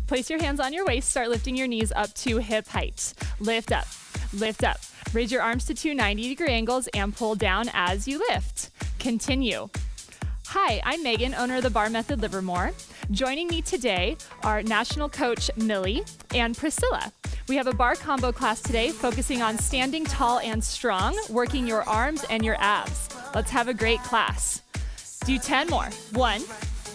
Place your hands on your waist. Start lifting your knees up to hip height. Lift up, lift up. Raise your arms to 290-degree angles and pull down as you lift. Continue. Hi, I'm Meghan, owner of the Bar Method Livermore. Joining me today are national coach Millie and Priscilla. We have a bar combo class today focusing on standing tall and strong, working your arms and your abs. Let's have a great class. Do 10 more. 1,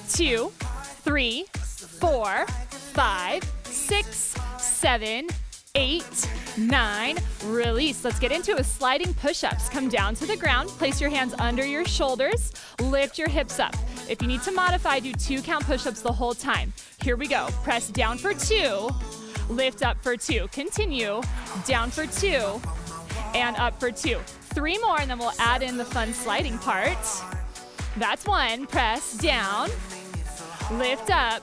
2, 3, 4, 5, 6, 7, 8, 9. Release. Let's get into a sliding push-ups. Come down to the ground. Place your hands under your shoulders. Lift your hips up. If you need to modify, do 2-count push-ups the whole time. Here we go. Press down for 2. Lift up for 2. Continue. Down for 2. And up for 2. 3 more, and then we'll add in the fun sliding part. That's 1. Press down. Lift up.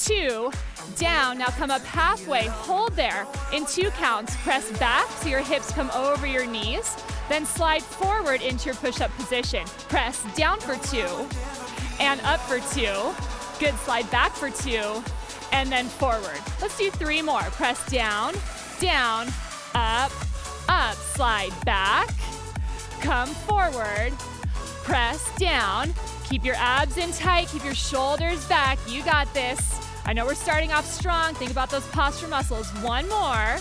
2. Down. Now come up halfway. Hold there. In 2 counts, press back so your hips come over your knees. Then slide forward into your push-up position. Press down for 2 and up for 2. Good. Slide back for 2 and then forward. Let's do 3 more. Press down, down, up, up. Slide back. Come forward. Press down. Keep your abs in tight. Keep your shoulders back. You got this. I know we're starting off strong. Think about those posture muscles. 1 more.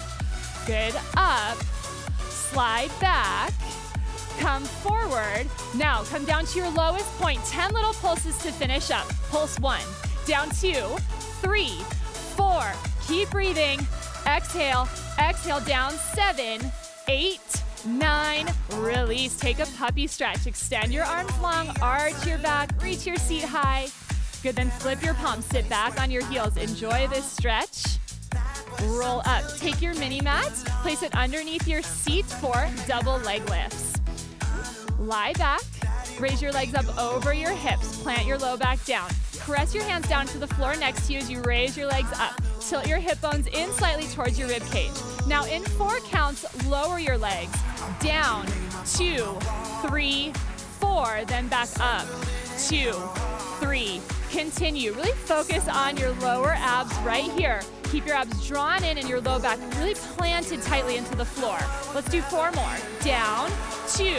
Good. Up. Slide back. Come forward. Now come down to your lowest point. 10 little pulses to finish up. Pulse 1. Down 2, 3, 4. Keep breathing. Exhale. Exhale down. 7, 8, 9. Release. Take a puppy stretch. Extend your arms long. Arch your back. Reach your seat high. Good, then flip your palms, sit back on your heels. Enjoy this stretch. Roll up. Take your mini mat, place it underneath your seat for double leg lifts. Lie back, raise your legs up over your hips, plant your low back down. Press your hands down to the floor next to you as you raise your legs up. Tilt your hip bones in slightly towards your rib cage. Now in 4 counts, lower your legs. Down, 2, 3, 4, then back up. 2, 3. Continue. Really focus on your lower abs right here. Keep your abs drawn in and your low back really planted tightly into the floor. Let's do 4 more. Down, 2,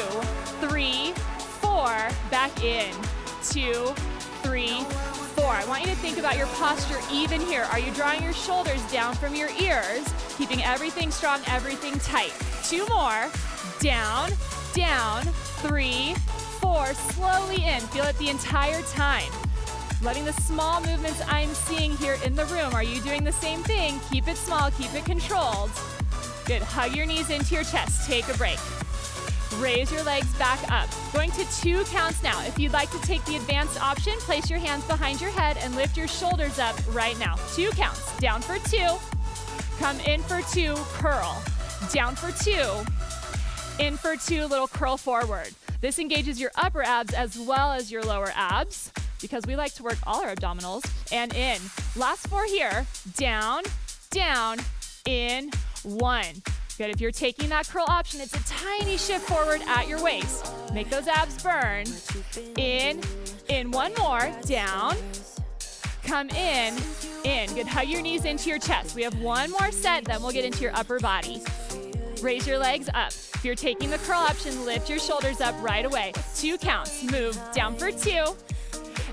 3, 4. Back in. 2, 3, 4. I want you to think about your posture even here. Are you drawing your shoulders down from your ears? Keeping everything strong, everything tight. 2 more. Down, down, 3, 4. Slowly in. Feel it the entire time. Letting the small movements I'm seeing here in the room. Are you doing the same thing? Keep it small, keep it controlled. Good, hug your knees into your chest. Take a break. Raise your legs back up. Going to 2 counts now. If you'd like to take the advanced option, place your hands behind your head and lift your shoulders up right now. 2 counts. Down for 2. Come in for 2, curl. Down for 2. In for 2, little curl forward. This engages your upper abs as well as your lower abs, because we like to work all our abdominals. And in. Last 4 here. Down, down, in, 1. Good. If you're taking that curl option, it's a tiny shift forward at your waist. Make those abs burn. In, 1 more. Down. Come in. Good. Hug your knees into your chest. We have 1 more set, then we'll get into your upper body. Raise your legs up. If you're taking the curl option, lift your shoulders up right away. 2 counts. Move. Down for 2.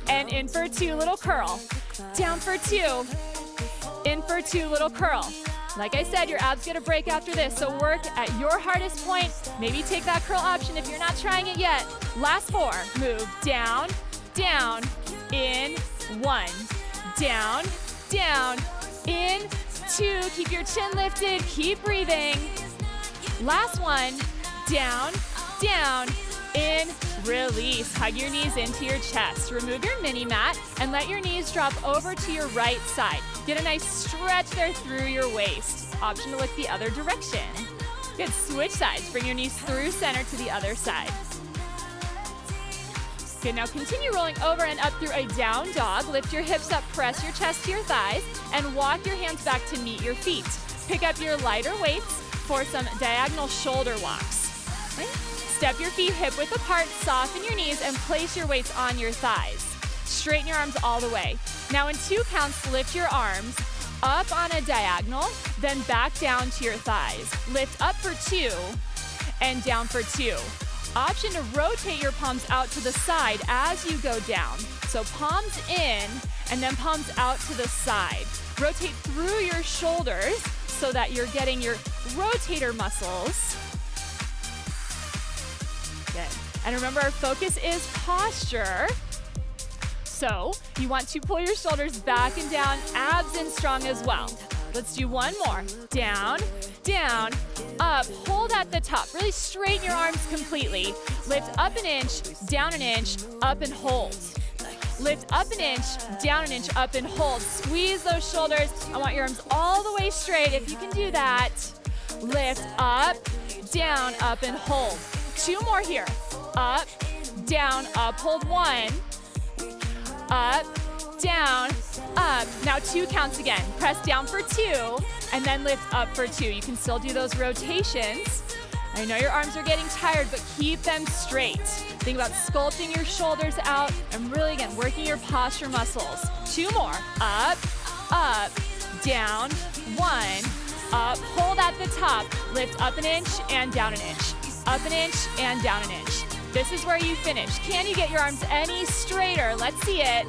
And in for 2, little curl. Down for 2. In for 2, little curl. Like I said, your abs get a break after this, so work at your hardest point. Maybe take that curl option if you're not trying it yet. Last 4. Move. Down, down, in, 1. Down, down, in, 2. Keep your chin lifted. Keep breathing. Last 1. Down, down, in, release. Hug your knees into your chest. Remove your mini mat and let your knees drop over to your right side. Get a nice stretch there through your waist. Option to look the other direction. Good. Switch sides. Bring your knees through center to the other side. Good. Now continue rolling over and up through a down dog. Lift your hips up, press your chest to your thighs, and walk your hands back to meet your feet. Pick up your lighter weights for some diagonal shoulder walks. Okay? Step your feet hip width apart, soften your knees, and place your weights on your thighs. Straighten your arms all the way. Now in 2 counts, lift your arms, up on a diagonal, then back down to your thighs. Lift up for 2 and down for 2. Option to rotate your palms out to the side as you go down. So palms in and then palms out to the side. Rotate through your shoulders so that you're getting your rotator muscles. Good. And remember, our focus is posture. So you want to pull your shoulders back and down, abs in strong as well. Let's do one more. Down, down, up, hold at the top. Really straighten your arms completely. Lift up an inch, down an inch, up and hold. Lift up an inch, down an inch, up and hold. Squeeze those shoulders. I want your arms all the way straight. If you can do that, lift up, down, up and hold. 2 more here. Up, down, up, hold 1. Up, down, up. Now 2 counts again. Press down for 2 and then lift up for 2. You can still do those rotations. I know your arms are getting tired, but keep them straight. Think about sculpting your shoulders out and really, again, working your posture muscles. 2 more. Up, up, down, 1, up, hold at the top. Lift up an inch and down an inch. Up an inch and down an inch. This is where you finish. Can you get your arms any straighter? Let's see it.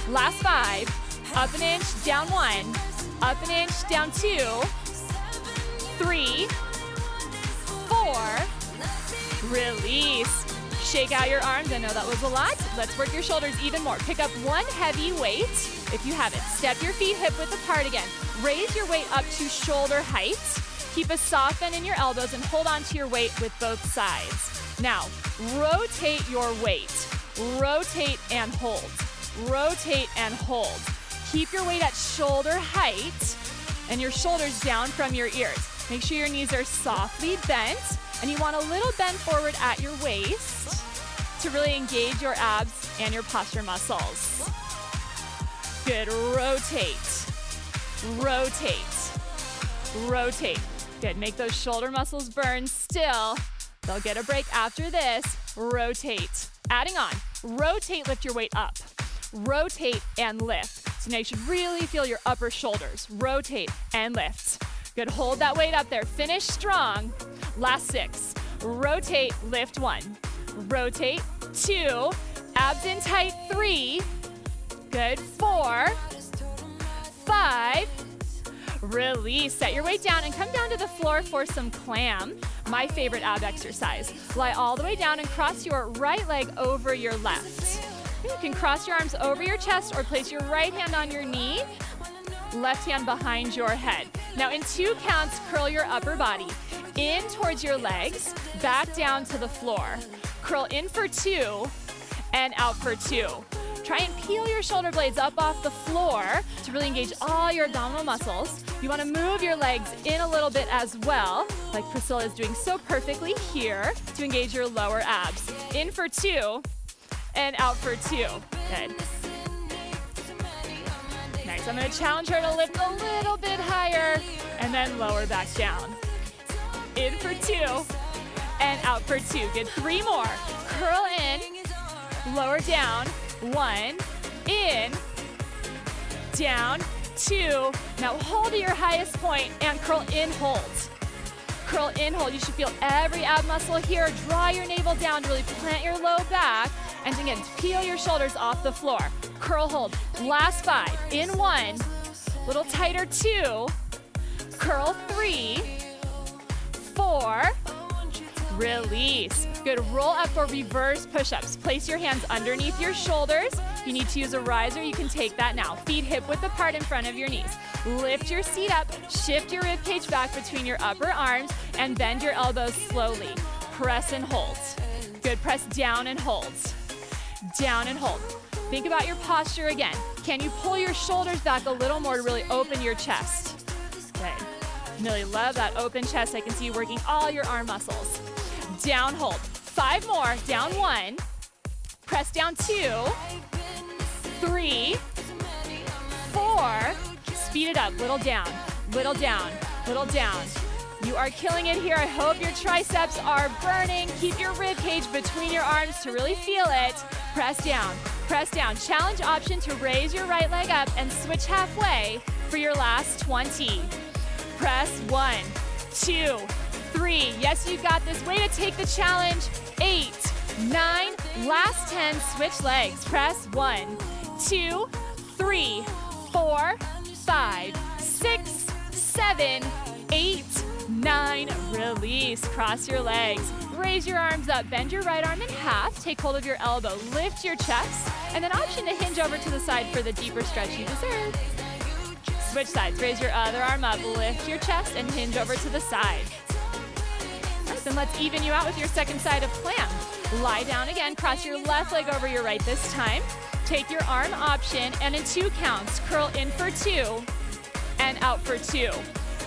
Last 5. Up an inch, down 1. Up an inch, down 2. 3. 4. Release. Shake out your arms. I know that was a lot. Let's work your shoulders even more. Pick up one heavy weight if you have it. Step your feet hip width apart again. Raise your weight up to shoulder height. Keep a soft bend in your elbows and hold on to your weight with both sides. Now, rotate your weight. Rotate and hold. Rotate and hold. Keep your weight at shoulder height and your shoulders down from your ears. Make sure your knees are softly bent, and you want a little bend forward at your waist to really engage your abs and your posture muscles. Good. Rotate. Rotate. Rotate. Good. Make those shoulder muscles burn still. They'll get a break after this. Rotate. Adding on. Rotate, lift your weight up. Rotate and lift. So now you should really feel your upper shoulders. Rotate and lift. Good. Hold that weight up there. Finish strong. Last 6. Rotate, lift 1. Rotate, 2. Abs in tight, 3. Good. 4. 5. Release. Set your weight down and come down to the floor for some clam. My favorite ab exercise. Lie all the way down and cross your right leg over your left. You can cross your arms over your chest or place your right hand on your knee, left hand behind your head. Now in 2 counts, curl your upper body in towards your legs, back down to the floor. Curl in for 2 and out for 2. Try and peel your shoulder blades up off the floor to really engage all your abdominal muscles. You want to move your legs in a little bit as well, like Priscilla is doing so perfectly here, to engage your lower abs. In for 2 and out for 2. Good. Nice. I'm going to challenge her to lift a little bit higher and then lower back down. In for 2 and out for 2. Good. 3 more. Curl in, lower down. 1, in, down, 2. Now hold to your highest point and curl in, hold. Curl in, hold. You should feel every ab muscle here. Draw your navel down to really plant your low back. And again, peel your shoulders off the floor. Curl, hold. Last 5. In 1. Little tighter, 2. Curl, 3. 4. Release. Good. Roll up for reverse push-ups. Place your hands underneath your shoulders. If you need to use a riser, you can take that now. Feet hip width apart in front of your knees. Lift your seat up. Shift your rib cage back between your upper arms and bend your elbows slowly. Press and hold. Good. Press down and hold. Down and hold. Think about your posture again. Can you pull your shoulders back a little more to really open your chest? Good. Really love that open chest. I can see you working all your arm muscles. Down, hold. 5 more. Down 1. Press down 2. 3. 4. Speed it up. Little down. Little down. Little down. You are killing it here. I hope your triceps are burning. Keep your rib cage between your arms to really feel it. Press down. Press down. Challenge option to raise your right leg up and switch halfway. for your last 20. Press 1, 2, 3. Yes, you got this. Way to take the challenge. 8, 9, last 10. Switch legs. Press 1, 2, 3, 4, 5, 6, 7, 8, 9. Release. Cross your legs. Raise your arms up. Bend your right arm in half. Take hold of your elbow. Lift your chest. And then option to hinge over to the side for the deeper stretch you deserve. Switch sides. Raise your other arm up. Lift your chest and hinge over to the side. All right, then let's even you out with your second side of clam. Lie down again. Cross your left leg over your right this time. Take your arm option and in 2 counts, curl in for 2 and out for 2.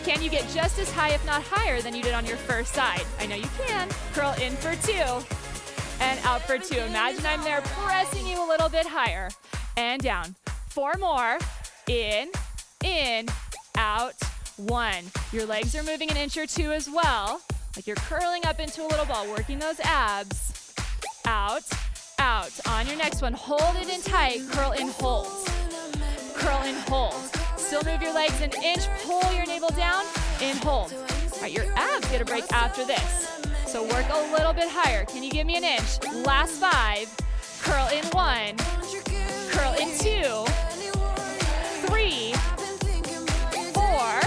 Can you get just as high, if not higher, than you did on your first side? I know you can. Curl in for 2 and out for 2. Imagine I'm there pressing you a little bit higher. And down. 4 more. In, out, 1. Your legs are moving an inch or 2 as well. Like you're curling up into a little ball, working those abs. Out, out. On your next one, hold it in tight. Curl in, hold. Curl in, hold. Still move your legs an inch, pull your navel down, in, hold. All right, your abs get a break after this. So work a little bit higher. Can you give me an inch? Last 5, curl in 1, curl in 2, 3, 4,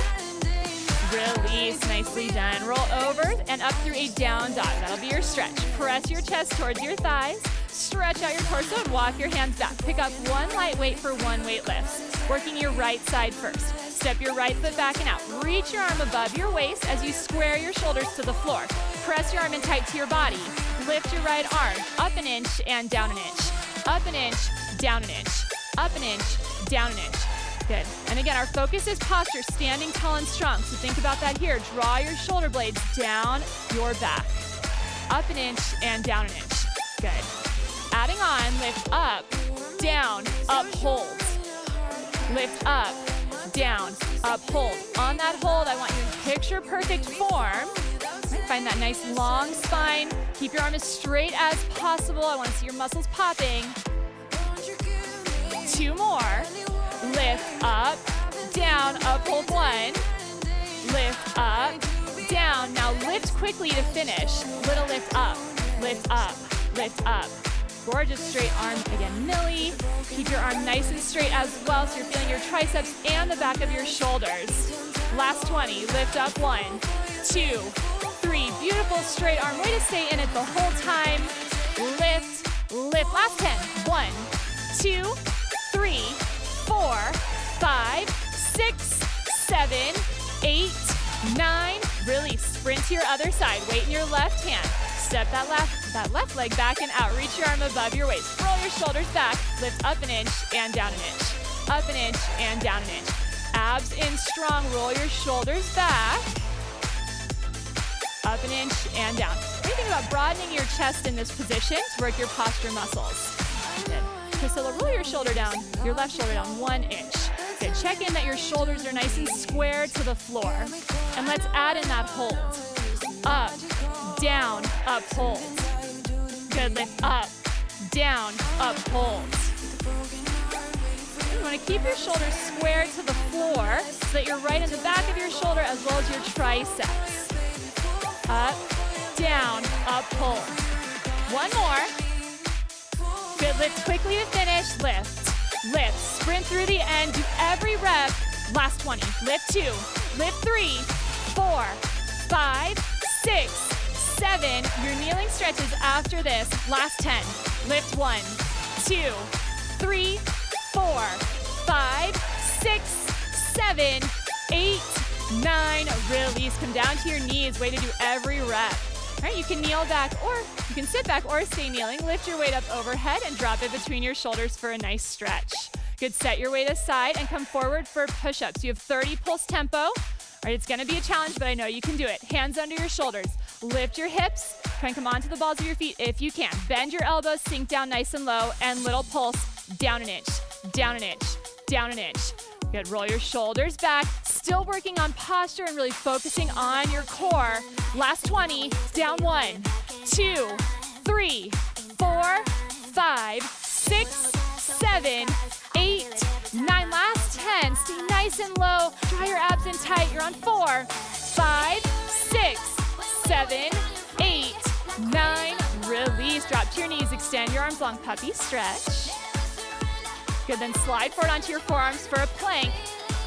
release, nicely done. Roll over and up through a down dog. That'll be your stretch. Press your chest towards your thighs, stretch out your torso and walk your hands back. Pick up 1 light weight for 1 weight lift. Working your right side first. Step your right foot back and out. Reach your arm above your waist as you square your shoulders to the floor. Press your arm in tight to your body. Lift your right arm up an inch and down an inch. Up an inch, down an inch. Up an inch, down an inch. Good. And again, our focus is posture, standing tall and strong. So think about that here. Draw your shoulder blades down your back. Up an inch and down an inch. Good. Adding on, lift up, down, up, hold. Lift up, down, up, hold. On that hold, I want you in picture perfect form. Find that nice long spine. Keep your arm as straight as possible. I want to see your muscles popping. 2 more. Lift up, down, up, hold 1. Lift up, down. Now lift quickly to finish. Little lift up, lift up, lift up. Gorgeous straight arm. Again, Millie. Keep your arm nice and straight as well so you're feeling your triceps and the back of your shoulders. Last 20. Lift up 1, 2, 3. Beautiful straight arm. Way to stay in it the whole time. Lift, lift. Last 10. 1, 2, 3, 4, 5, 6, 7, 8, 9. Release. Sprint to your other side. Weight in your left hand. Step that left leg back and out. Reach your arm above your waist. Roll your shoulders back. Lift up an inch and down an inch. Up an inch and down an inch. Abs in strong. Roll your shoulders back. Up an inch and down. What do you think about broadening your chest in this position to work your posture muscles? Good. Priscilla, roll your shoulder down, your left shoulder down 1 inch. Good. Check in that your shoulders are nice and square to the floor. And let's add in that hold. Up, down, up, hold. Good. Lift up, down, up, hold. You want to keep your shoulders square to the floor so that you're right in the back of your shoulder as well as your triceps. Up, down, up, hold. 1 more. Good. Lift quickly to finish. Lift, lift. Sprint through the end. Do every rep. Last 20. Lift 2. Lift 3, 4, 5, 6, 7. Your kneeling stretches after this. Last 10. Lift 1, 2, 3, 4, 5, 6, 7, 8, 9. Release. Come down to your knees. Way to do every rep. All right, you can kneel back or you can sit back or stay kneeling. Lift your weight up overhead and drop it between your shoulders for a nice stretch. Good. Set your weight aside and come forward for push-ups. You have 30 pulse tempo. All right, it's going to be a challenge, but I know you can do it. Hands under your shoulders. Lift your hips. Try and come onto the balls of your feet if you can. Bend your elbows, sink down nice and low, and little pulse down an inch, down an inch, down an inch. Good. Roll your shoulders back. Still working on posture and really focusing on your core. Last 20. Down 1, 2, 3, 4, 5, 6, 7, 8, 9. Last 10. Stay nice and low. Draw your abs in tight. You're on 4, 5, 6, 7, 8, 9. Release. Drop to your knees. Extend your arms long. Puppy stretch. Good. Then slide forward onto your forearms for a plank.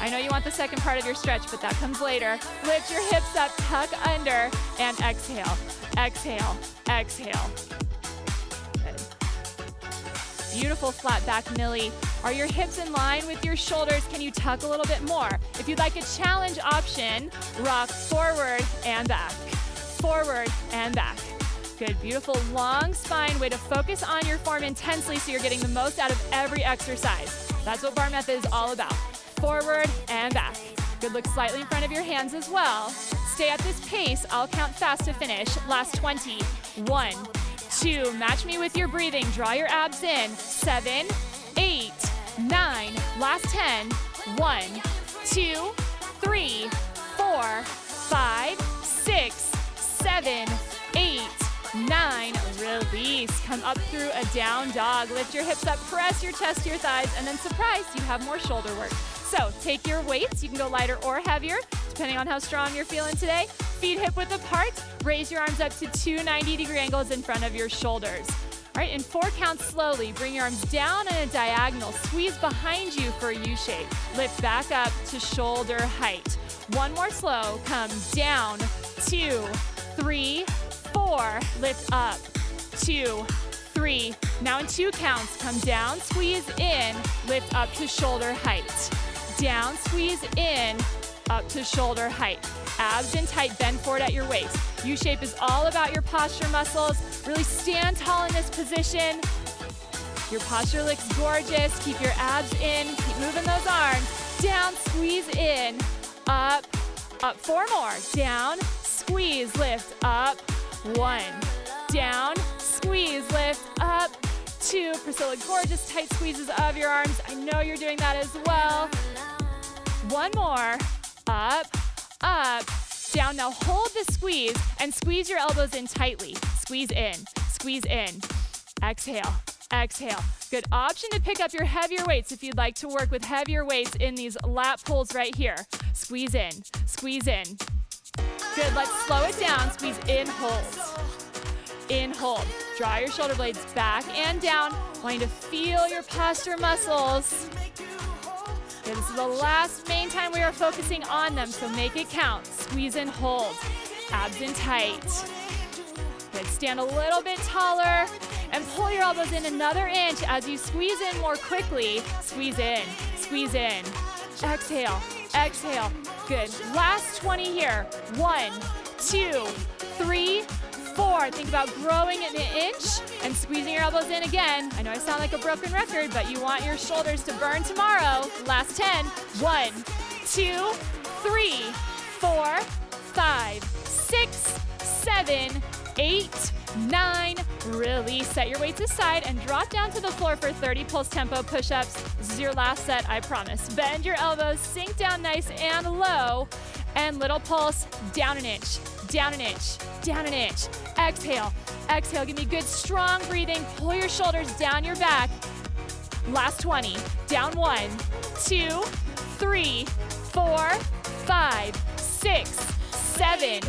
I know you want the second part of your stretch, but that comes later. Lift your hips up, tuck under, and exhale. Exhale. Exhale. Good. Beautiful flat back Millie. Are your hips in line with your shoulders? Can you tuck a little bit more? If you'd like a challenge option, rock forward and back. Forward and back. Good, beautiful long spine. Way to focus on your form intensely so you're getting the most out of every exercise. That's what Bar Method is all about. Forward and back. Good, look slightly in front of your hands as well. Stay at this pace. I'll count fast to finish. Last 20. 1, 2, match me with your breathing. Draw your abs in. 7, 8, 9. Last 10. 1, 2, 3, 4, 5, 6, 7, 8, 9. Release. Come up through a down dog. Lift your hips up, press your chest to your thighs, and then surprise, you have more shoulder work. So take your weights. You can go lighter or heavier, depending on how strong you're feeling today. Feet hip width apart. Raise your arms up to 2 90-degree angles in front of your shoulders. All right, in 4 counts slowly, bring your arms down in a diagonal. Squeeze behind you for a U shape. Lift back up to shoulder height. 1 more slow. Come down. 2, 3, 4. Lift up. 2, 3. Now in 2 counts, come down, squeeze in, lift up to shoulder height. Down, squeeze in, up to shoulder height. Abs in tight, bend forward at your waist. U-shape is all about your posture muscles. Really stand tall in this position. Your posture looks gorgeous. Keep your abs in, keep moving those arms. Down, squeeze in, up, up. 4 more. Down, squeeze, lift, up. 1. Down, squeeze, lift, up. 2. Priscilla, gorgeous tight squeezes of your arms. I know you're doing that as well. 1 more. Up, up, down. Now hold the squeeze and squeeze your elbows in tightly. Squeeze in, squeeze in. Exhale, exhale. Good option to pick up your heavier weights if you'd like to work with heavier weights in these lat pulls right here. Squeeze in, squeeze in. Good, let's slow it down. Squeeze in, hold. In, hold. Draw your shoulder blades back and down. Want you to feel your posture muscles. Good, this is the last main time we are focusing on them, so make it count. Squeeze and hold. Abs in tight. Good, stand a little bit taller and pull your elbows in another inch as you squeeze in more quickly. Squeeze in, squeeze in. Exhale, exhale. Good, last 20 here. 1, 2, 3, 4. Think about growing an inch and squeezing your elbows in again. I know I sound like a broken record, but you want your shoulders to burn tomorrow. Last 10. 1, 2, 3, 4, 5, 6, 7, 8, 9. Release. Set your weights aside and drop down to the floor for 30 pulse tempo push-ups. This is your last set, I promise. Bend your elbows, sink down nice and low, and little pulse, down an inch, down an inch, down an inch. Exhale, exhale. Give me good strong breathing. Pull your shoulders down your back. Last 20. Down 1, 2, 3, 4, 5, 6, 7,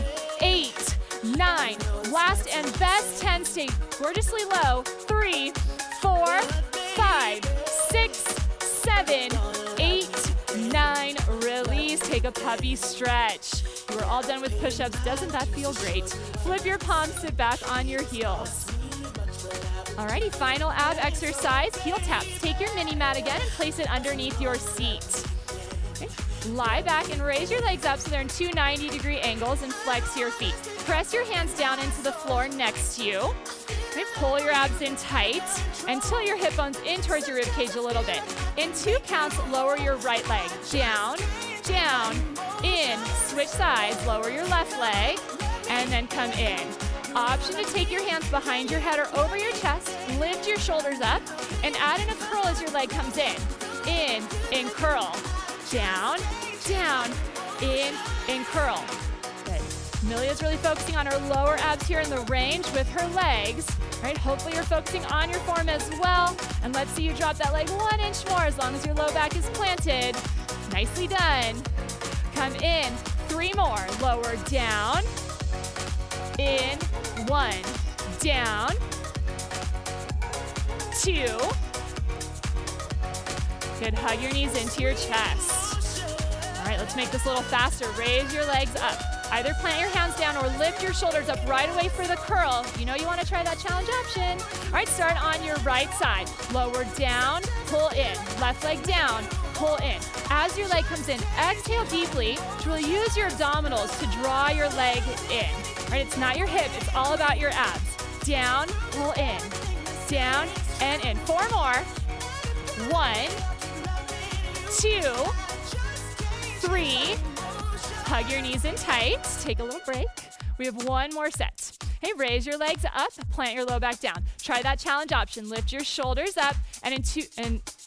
8, 9. Last and best 10. Stay gorgeously low. 3, 4, 5, 6, 7, 8, 9. Release. Take a puppy stretch. You are all done with push-ups. Doesn't that feel great? Flip your palms, sit back on your heels. Alrighty, final ab exercise, heel taps. Take your mini mat again and place it underneath your seat. Okay. Lie back and raise your legs up so they're in 2 90-degree angles and flex your feet. Press your hands down into the floor next to you. Okay. Pull your abs in tight and tilt your hip bones in towards your rib cage a little bit. In 2 counts, lower your right leg. Down, down, in. Switch sides, lower your left leg, and then come in. Option to take your hands behind your head or over your chest, lift your shoulders up, and add in a curl as your leg comes in, curl. Down, down, in, curl. Good. Amelia's really focusing on her lower abs here in the range with her legs. All right, hopefully you're focusing on your form as well. And let's see you drop that leg 1 inch more as long as your low back is planted. Nicely done. Come in. 3 more. Lower down. In. 1. Down. 2. Good. Hug your knees into your chest. All right, let's make this a little faster. Raise your legs up. Either plant your hands down or lift your shoulders up right away for the curl. You know you want to try that challenge option. All right, start on your right side. Lower down, pull in. Left leg down, pull in. As your leg comes in, exhale deeply to really use your abdominals to draw your leg in. All right, it's not your hip, it's all about your abs. Down, pull in. Down and in. 4 more. 1, 2, 3. Hug your knees in tight. Take a little break. We have 1 more set. Hey, raise your legs up, plant your low back down. Try that challenge option. Lift your shoulders up and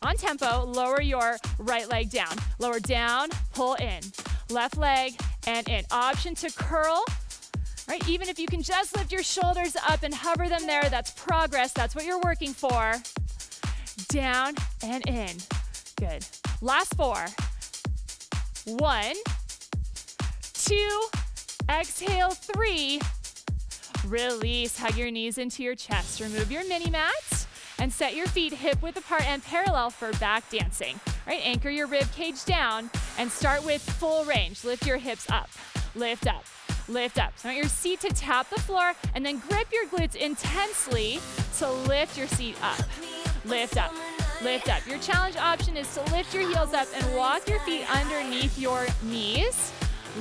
on tempo, lower your right leg down. Lower down, pull in. Left leg and in. Option to curl. All right, even if you can just lift your shoulders up and hover them there, that's progress. That's what you're working for. Down and in. Good. Last 4. 1, 2, exhale 3, release, hug your knees into your chest, remove your mini mat, and set your feet hip width apart and parallel for back dancing. All right, anchor your rib cage down and start with full range. Lift your hips up, lift up, lift up. So I want your seat to tap the floor and then grip your glutes intensely to lift your seat up, lift up. Lift up. Your challenge option is to lift your heels up and walk your feet underneath your knees.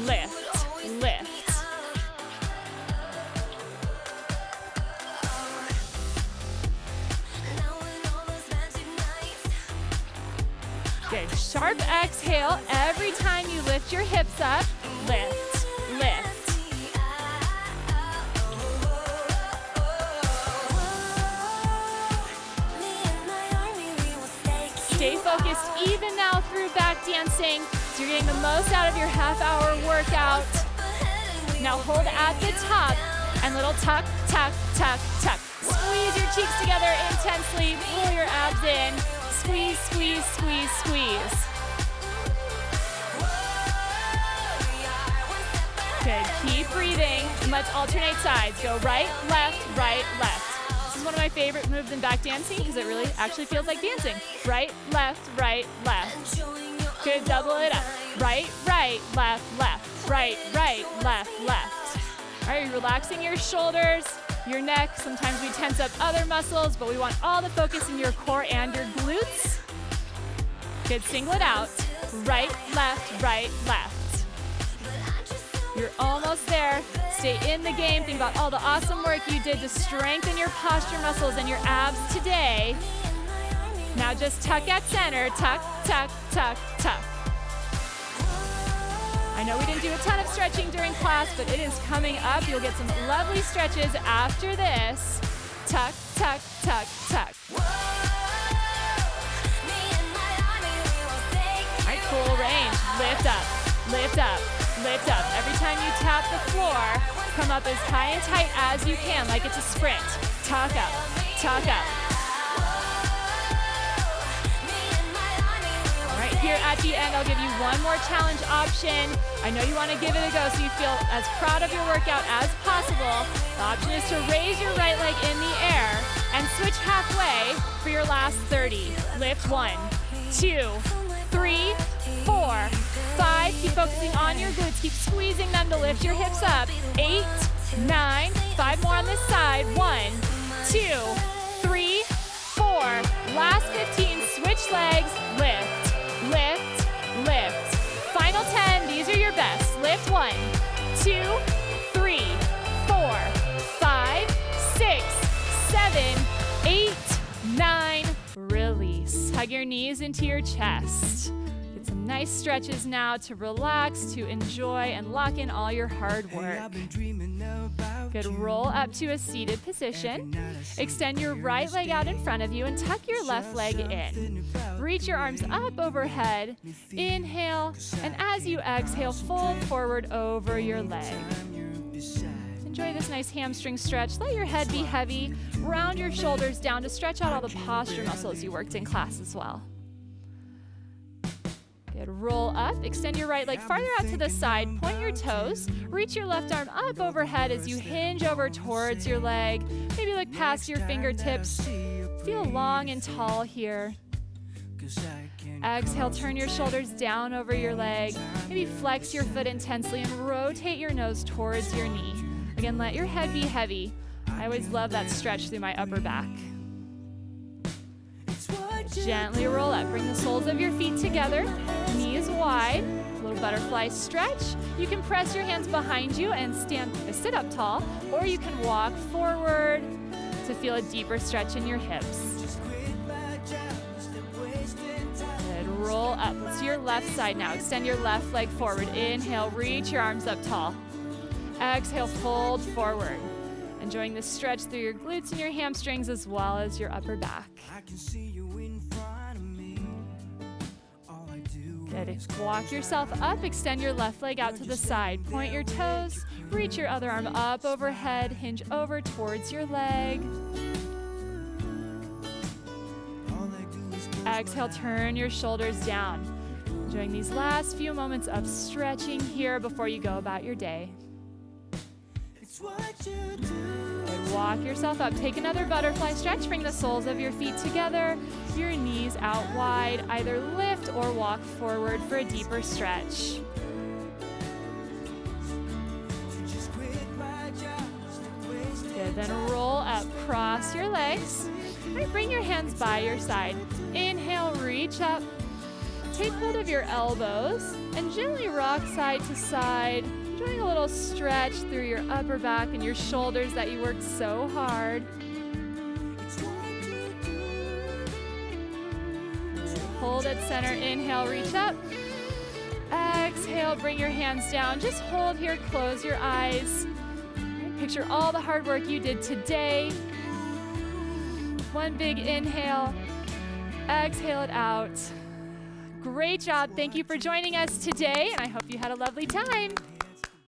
Lift, lift. Good. Sharp exhale every time you lift your hips up. Lift, lift. Stay focused even now through back dancing, so you're getting the most out of your half-hour workout. Now hold at the top and little tuck, tuck, tuck, tuck. Squeeze your cheeks together intensely, pull your abs in. Squeeze, squeeze, squeeze, squeeze. Good, keep breathing, and let's alternate sides. Go right, left, right, left. This is one of my favorite moves in back dancing because it really actually feels like dancing. Right, left, left. Good, double it up. Right, right, left, left. Right, right, left, left. All right, you're relaxing your shoulders, your neck. Sometimes we tense up other muscles, but we want all the focus in your core and your glutes. Good, single it out. Right, left, left. You're almost there. Stay in the game. Think about all the awesome work you did to strengthen your posture muscles and your abs today. Now just tuck at center. Tuck, tuck, tuck, tuck. I know we didn't do a ton of stretching during class, but it is coming up. You'll get some lovely stretches after this. Tuck, tuck, tuck, tuck. All right, full range. Lift up, lift up. Lift up. Every time you tap the floor, come up as high and tight as you can, like it's a sprint. Tuck up, tuck up. All right, here at the end, I'll give you one more challenge option. I know you want to give it a go so you feel as proud of your workout as possible. The option is to raise your right leg in the air and switch halfway for your last 30. Lift 1, 2, 3, 4, 5. Keep focusing on your glutes. Keep squeezing them to lift your hips up. 8, 9. 5 more on this side. 1, 2, 3, 4. Last 15. Switch legs. Lift, lift, lift. Final 10. These are your best. Lift 1, 2, 3, 4, 5, 6, 7, 8, 9. Release. Hug your knees into your chest. Get some nice stretches now to relax, to enjoy, and lock in all your hard work. Good. Roll up to a seated position. Extend your right leg out in front of you and tuck your left leg in. Reach your arms up overhead. Inhale, and as you exhale, fold forward over your leg. Enjoy this nice hamstring stretch. Let your head be heavy. Round your shoulders down to stretch out all the posture muscles you worked in class as well. Good. Roll up. Extend your right leg farther out to the side. Point your toes. Reach your left arm up overhead as you hinge over towards your leg. Maybe look past your fingertips. Feel long and tall here. Exhale, turn your shoulders down over your leg. Maybe flex your foot intensely and rotate your nose towards your knee. Again, let your head be heavy. I always love that stretch through my upper back. Gently roll up. Bring the soles of your feet together. Knees wide. A little butterfly stretch. You can press your hands behind you and sit up tall, or you can walk forward to feel a deeper stretch in your hips. Good. Roll up. Let's do your left side now. Extend your left leg forward. Inhale, reach your arms up tall. Exhale, fold forward. Enjoying the stretch through your glutes and your hamstrings as well as your upper back. Good. Walk yourself up. Extend your left leg out to the side. Point your toes. Reach your other arm up overhead. Hinge over towards your leg. Exhale, turn your shoulders down. Enjoying these last few moments of stretching here before you go about your day. Good. Walk yourself up. Take another butterfly stretch. Bring the soles of your feet together. Your knees out wide. Either lift or walk forward for a deeper stretch. Good. Then roll up. Cross your legs. Right, bring your hands by your side. Inhale, reach up. Take hold of your elbows and gently rock side to side. Enjoying a little stretch through your upper back and your shoulders that you worked so hard. Hold at center. Inhale, reach up. Exhale, bring your hands down. Just hold here, close your eyes. Picture all the hard work you did today. One big inhale. Exhale it out. Great job. Thank you for joining us today, and I hope you had a lovely time.